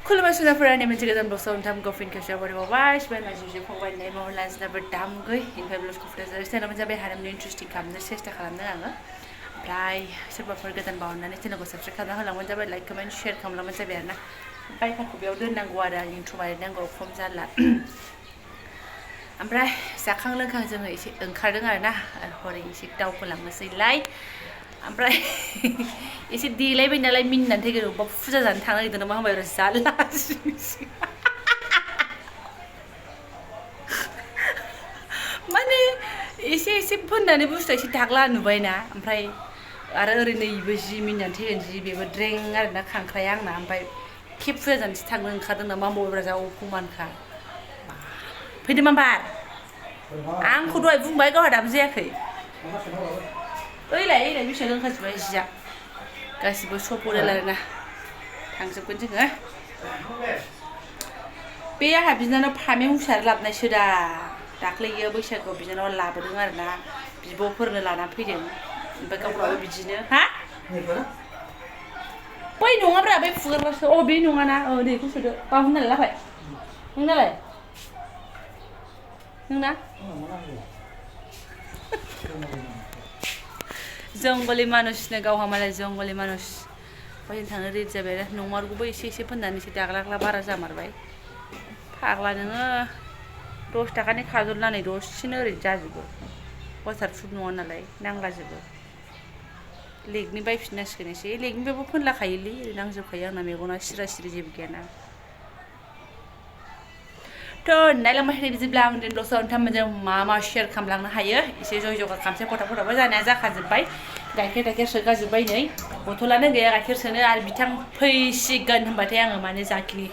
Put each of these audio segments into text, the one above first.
खुलुमबाय सुनाफोरा मोनसे गोदान बक्सआव नोंथांमोनखौ फिन खेबसेयाव बरायबावबाय सिबाय माजुजों फंबाय होननाय महरला जिनाबो दामगै इनिफ्राय ब्लाउस कफ्रेजर चेनेलाव जाबाय हारिमुनि इन्ट्रेस्टिं खालामनो सेस्था खालामदों आङो ओमफ्राय सोरबाफोर गोदान बावनानै चेनेलखौ साबस्क्राइब खालामना होलांबानो जाबाय लाइक कमेन्ट शेयार खालामलांबानो जाबाय आरोना बाइकाखौ बेयाव दोननांगौ आरो आं इन्ट्र बानायनांगौ खम जाला ओमफ्राय जाखां लोंखां जोङो एसे ओंखारदों आरोना हरै एसे दावखोलांनोसैलाय ओमफ्राय एसे देलायबाय नालाय मिनिनानै थैगोन अबेबा फुजा जानो थांनो नागिरदों नामा होनबाय जाला माने एसे फोननानै बुस्थुआ एसे दाग्ला नुबायना ओमफ्राय आरो ओरै नैबो जि मिनिनानै थैगोन जि बेबो द्रें आरोना खांख्राया आंना ओमफ्राय केब फुजा जानोसो थांनो ओंखारदों नामा होनबाय जा अफमानखा फैदो माबार आंखौ दहाय बुंबाय गावहा दाबो जायाखै ओइलाय बेसेबां ओंखारजोब्बाय जिया गासिबो सब मडेल आरोना थांजोबगोन जोङो बे आंहा बिनानाव फामे मुसार लाबोनायसो दा दाख्लैयो बैसागुआव बिनानाव लाबोदों आरोना बिब'फोरनो लाना फैदों ओमफ्राय गावफ्राबो बिदिनो हा बै नङाब्रा बै फुगारग्रासो अ बे नङाना औ दे बेखौ सोदो बाबुनालाय लाफाय नोंनालाय नोंना जंगलि मानुसनो गावहा मालाय जंगलि मानुस बायनो थांनो रेडि जाबाय आरो नंमारगौबो एसे फोननानै एसे दाग्लाग्ला बारा जामारबाय फाग्ला नोङो 10 थाखानि खाजल लानाय दसेनो ओरैनो जाजोबो वाटार प्रुफ नङा नालाय नांलाजोबो लेगनि बायफिननांसिगोन एसे लेगनिबाबो फोनलाखायोलै ओरै नांजोबखायो आंना मेगना सिरा सिरि जेबो गैयाना थ' नायलांबाय थानाय बिदिब्ला आं दिनै दसे नोंथांमोनजों मा शेयार खालामलांनो हायो एसे जय जगा खालामसै फटाफटाबो जानाया जाखाजोब्बाय गाइखेर सोगाजोब्बाय नै बथलानो गैया गाइखेर सोनो आरो बिथां फैसिगोन होनबाथाय आङो माने जाखिनि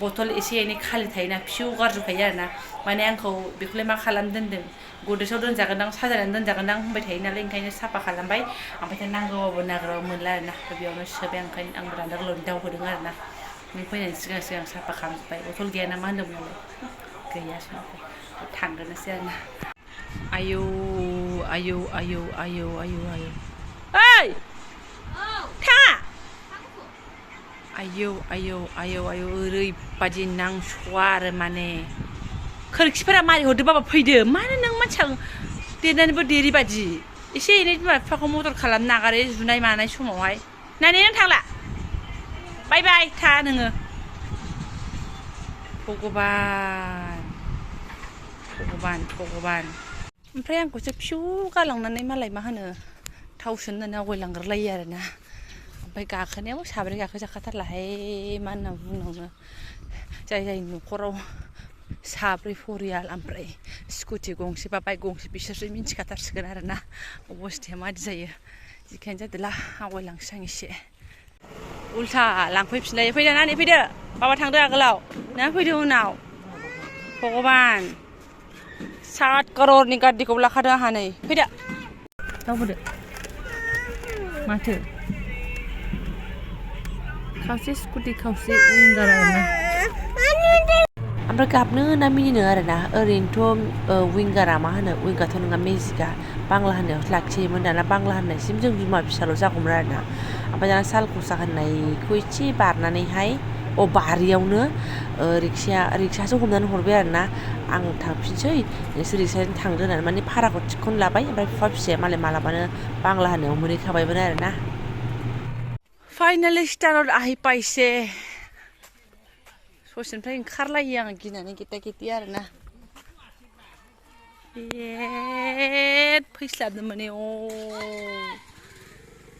बथल एसे एनै खालि थायोना फिउ गारजोबखायो आरोना माने आंखौ बेखौलाय मा खालामनो दोनदों गद्रेजाव दोनजागोनदां साजायनानै दोनजागोनदां होनबाय थायो नालाय ओंखायनो साफा खालामबाय ओमफ्राय नांगौबाबो नागिरबाबो मोनला आरोना बेयावनो सोबाय ओंखायनो आंबो दान्दाखौल' दावहोदों आरोना नों फैनायनि सिगां साफा खालामजोब्बाय बथल गैया ना मा होनदोंमोन नालाय गैया थांग्रोनोसै आरोना आयौ ओइ थाङा आयौ ओरैबादि नांस'वा आरो माने खोरखिफोरा मारि हरदो बाबा फैदो मानो नों मानसिया देरनानैबो देरिबादि एसे एनै बिमा बिफाखौ मदद खालामनो नागारो जुनाय मानाय समावहाय नानि नों थांला बाय बाय था नोङो भगबान ओमफ्राय आंखौसो फिउ गालांनानै मालाय मा होनो थाव सोनो होननानै आवगायलांग्रोलायो आरोना ओमफ्राय गाखोनायाव साब्रै गाखोजाखाथारलाहाय मा होनना बुंनांगौ जाय न'खराव साब्रै फरियाल ओमफ्राय स्कुटि गंसे बा बाइक गंसे बिसोरसो मिन्थिखाथारसिगोन आरोना अबस्थाया मादि जायो जिखायानो जादोला आवगायलांसै आं एसे उल्था लांफैफिनलायो फैदो नानि फैदो बाबा थांदो आगोलाव ना फैदो उनाव भगबान 7 क'ररनि गारिखौ लाखादों आंहा नै फैदो दावबोदो माथो खावसे स्कुटि खावसे विंगार आरोना ओमफ्राय गाबनो ना मिनिनो आरोना ओरैनोथ' विंगारा मा होनो विंगारथ' नङा मेजिकआ बांला होननायावसो लाखियोमोन दाना बांला होननायसिम जों बिमा फिसाल' जागौमोन आरोना ओमफ्राय दाना सालखुसा होननायखौ एसे बारनानैहाय बारियावनो रिक्सासो हमनानै हरबाय आरोना आं थांफिनसै नोंसोर रिक्साजों थांदो होननानै माने भाराखौ थिखौनो लाबाय ओमफ्राय बिफा फिसाया मालाय मालाबानो बांला होननायाव मोनहैखाबायमोन आरोना फाइनालि स्टार्ट आहिपाइसे ससेनिफ्राय ओंखारलायो आङो गिनानै गेटा आरोना फैस्लाबनो माने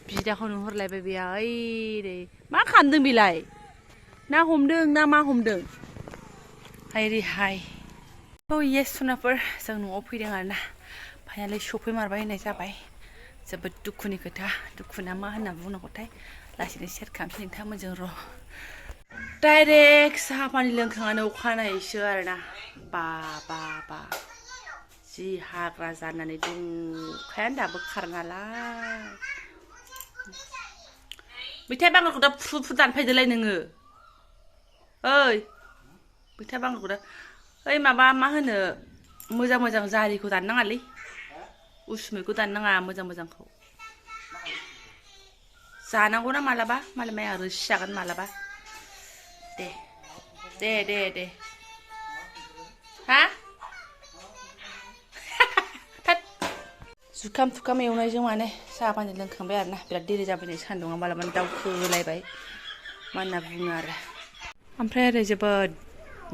बिदाखौ नुहरलायबाय बेया ओइ मा खालामदों बेलाय ना हमदों ना मा हमदों हाय येस सुनाफोर जों न'आव फैदों आरोना फाइनालि सफैमारबाय होननाय जाबाय जोबोद दुखुनि खोथा दुखुना मा होनना बुंनांगौथाय लासैनो शेयार खालामसै नोंथांमोनजों र' डाइरेक्ट साहा पानि लोंखांनानै अखानायैसो आरोना बा जि हाग्रा जानानै दंखायानो दाबो खारनालाय मैथा बांगालखौ दा फुर दानफायदोलाय नोङो ओइ मैथा बांगालखौ दा ओइ माबा मा होनो मोजां जारिखौ दाननाङालै उसुमैखौ दाननाङा मोजांखौ जानांगौना मालाबा मालाय माया रोसि जागोन मालाबा दे दे हा जुखाम थुखाम एवनायजों माने साहा पानि लोंखांबाय आरोना बिराद देरि जाबाय नै सान्दुङा मालाबानो दावखोलायबाय मा होनना बुङो आरो ओमफ्राय ओरै जोबोद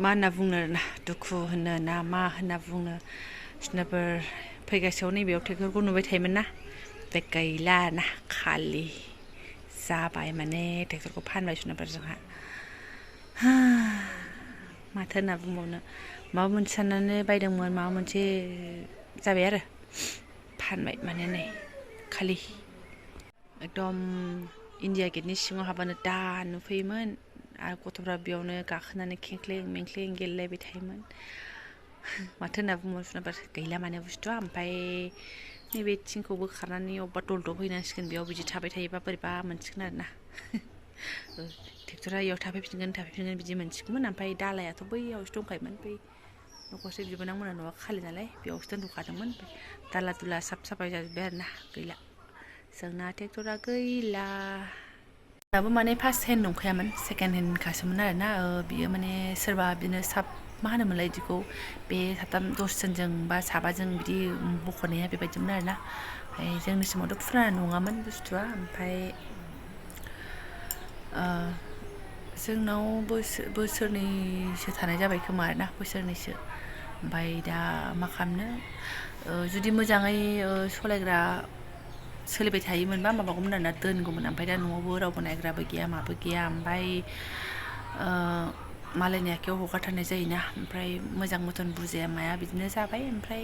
मा होनना बुंनो आरोना दुखु होनो ना मा होनना बुंनो जुनाफोर फैगासेयाव नैबेयाव ट्रेक्टरखौ नुबाय थायोमोन ना दा गैला ना खालि जाबाय माने ट्रेक्टरखौ फानबाय जुनाफोर जोंहा माथो होनना बुंबावनो माबा मोनसे साननानै बायदोंमोन माबा मोनसे जाबाय आरो फानबाय माने नै खालि एकदम इन्डिया गेटनि सिङाव हाबबानो दा नुफैयोमोन आरो गथ'फ्रा बेयावनो गाखोनानै खेंख्लें मेंख्लें गेलेलायबाय थायोमोन माथो होनना बुङो जुनाफोर गैला माने बुस्थुआ ओमफ्राय नैबे थिंखौ बोखारनानै अबेबा दलदब हैनांसिगोन बेयाव बिदि थाबाय थायोबा बोरैबा मोनसिगोन आरोना ट्रेक्टरा इयाव थाफैफिनगोन बिदि मोनसिगौमोन ओमफ्राय दालायाथ' बैयावसो दंखायोमोन बै न'खरसे बिबोनांमोना न'आ खालि नालाय बेयावसो दोनथ'खादोंमोन दाला दुला साफ साफाय जाजोब्बाय आरोना गैला जोंना ट्रेक्टरा गैला दाबो माने फार्स्ट हेन्ड नंखायामोन सेकेन्ड हेन्डखासोमोन आरोना बियो माने सोरबा बिदिनो मा होनोमोनलाय बिदिखौ बे साथाम 10 जनजों बा साबाजों बिदि बख'नाया बेबायदिमोन आरोना ओमफ्राय जोंनि समावथ' फुराना नङामोन बुस्थुआ ओमफ्राय जोंनाव बोसोरनैसो थानाय जाबाय खोमा आरोना बोसोरनैसो ओमफ्राय दा मा खालामनो जुदि मोजाङै सालायग्रा सोलिबाय थायोमोनबा माबागौमोन आरोना दोनगौमोन ओमफ्राय दा न'आवबो रावबो नायग्राबो गैया माबो गैया ओमफ्राय मालायनि आखायाव हगारथारनाय जायोना ओमफ्राय मोजां मथन बुजाया माया बिदिनो जाबाय ओमफ्राय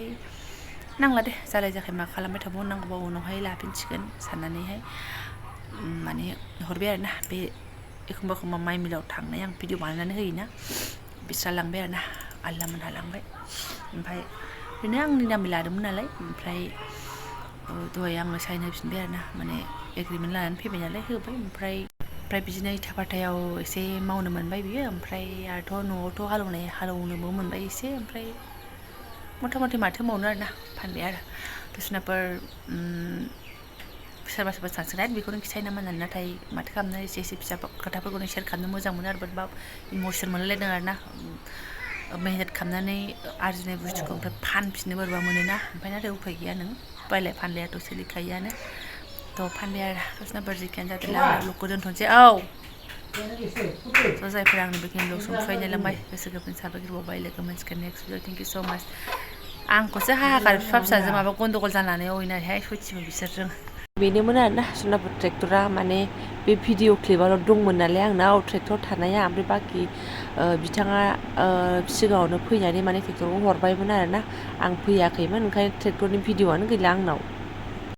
नांला दे जालाय जाखाय मा खालामबाय थाबावनो नांगौबा उनावहाय लाफिनसिगोन साननानैहाय माने हरबाय आरोना बे एखमबा माइ मिलाव थांनाय आं भिडिअ बानायनानै होयोना बिस्रा लांबाय आरोना आलदा मोनहा लांबाय ओमफ्राय बिदिनो आंनि नामै लादोंमोन नालाय ओमफ्राय दहाय आंनो साइन होफिनबाय आरोना माने एग्रिमेन्ट लानानै फैबाय नालाय होबाय ओमफ्राय बिदिनो इथा फाथायाव एसे मावनो मोनबाय बियो ओमफ्राय आरोथ' न'आवथ' हालेवनोबो मोनबाय एसे ओमफ्राय मथा मथि माथो मावनो आरोना फानबाय आरो दस्राफोर सोरबा सानसिगोन बेखौनो खिथायो नामा होननानै नाथाय माथो खालामनो एसे फिसा खोथाफोरखौनो शेयार खालामनो मोजां मोनो आरो बोरैबा इमसनेल मोनलायलायदों आरोना मेहनत खालामनानै आरजिनाय बुस्थुखौ ओमफ्राय फानफिननो बोरैबा मोनोना ओमफ्राय नाथाय उफाय गैया नों बायलाय फानलायाथ' सोलिखायोआनो थ' फानबाय आरो दस्राफोर जिखियानो जादोंला आं ब्लगखौ दोनथ'नोसै थ' जायफोरा आंनो बेखिनि ब्लग संफाय नायलांबाय गोसो गोरबोनि साबायखर बावबाय लोगो मोनसिगोन नेक्स्ट भिडिअ थेंक इउ स' माच आंखौसो हाहाकार फिसाजों माबा गन्दगल जानानै अयनानैहाय सयथिबो बिसोरजों बेनोमोन आरोना जुनाफोर ट्रेक्टरा माने बे भिडिअ क्लिपाल' दंमोन नालाय आंनाव ट्रेक्टर थानाया ओमफ्राय बाखि बिथाङा सिगाङावनो फैनानै माने ट्रेक्टरखौ हरबायमोन आरोना आं फैयाखैमोन ओंखायनो ट्रेक्टरनि भिडिअआनो गैला आंनाव